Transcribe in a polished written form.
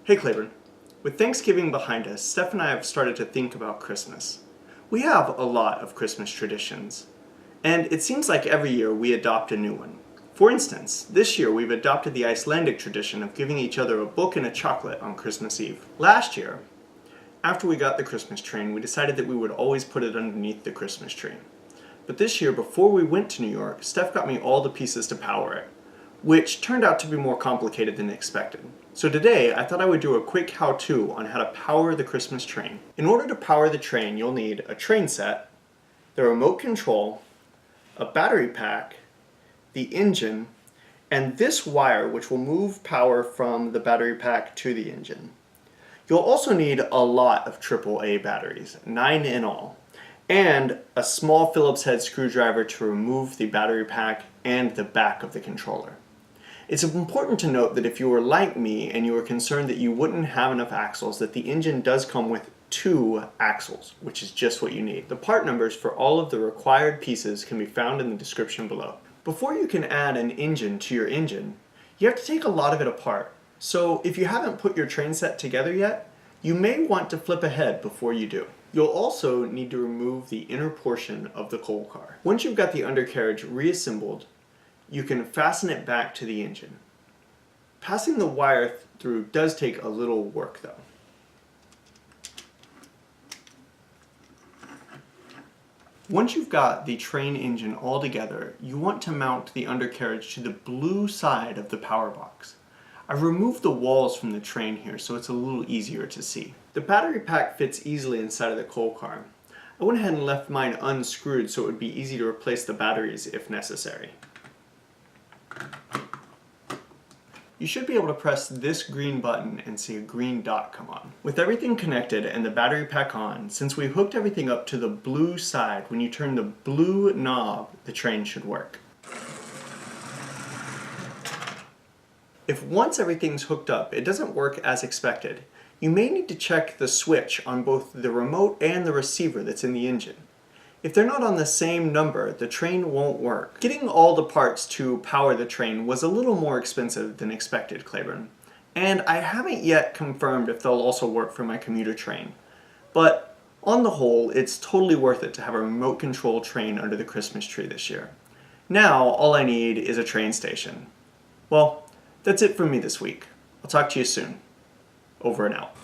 Hey Claiborne, with Thanksgiving behind us, Steph and I have started to think about Christmas. We have a lot of Christmas traditions, and it seems like every year we adopt a new one. For instance, this year we've adopted the Icelandic tradition of giving each other a book and a chocolate on Christmas Eve. Last year, after we got the Christmas train, we decided that we would always put it underneath the Christmas tree. But this year, before we went to New York, Steph got me all the pieces to power it, which turned out to be more complicated than expected. So today, I thought I would do a quick how-to on how to power the Christmas train. In order to power the train, you'll need a train set, the remote control, a battery pack, the engine, and this wire which will move power from the battery pack to the engine. You'll also need a lot of AAA batteries, 9 in all, and a small Phillips head screwdriver to remove the battery pack and the back of the controller. It's important to note that if you were like me and you were concerned that you wouldn't have enough axles, that the engine does come with 2 axles, which is just what you need. The part numbers for all of the required pieces can be found in the description below. Before you can add an engine to your engine, you have to take a lot of it apart. So if you haven't put your train set together yet, you may want to flip ahead before you do. You'll also need to remove the inner portion of the coal car. Once you've got the undercarriage reassembled, you can fasten it back to the engine. Passing the wire through does take a little work though. Once you've got the train engine all together, you want to mount the undercarriage to the blue side of the power box. I've removed the walls from the train here so it's a little easier to see. The battery pack fits easily inside of the coal car. I went ahead and left mine unscrewed so it would be easy to replace the batteries if necessary. You should be able to press this green button and see a green dot come on. With everything connected and the battery pack on, since we hooked everything up to the blue side, when you turn the blue knob, the train should work. If once everything's hooked up, it doesn't work as expected, you may need to check the switch on both the remote and the receiver that's in the engine. If they're not on the same number, the train won't work. Getting all the parts to power the train was a little more expensive than expected, Claiborne, and I haven't yet confirmed if they'll also work for my commuter train. But on the whole, it's totally worth it to have a remote control train under the Christmas tree this year. Now, all I need is a train station. Well, that's it from me this week. I'll talk to you soon. Over and out.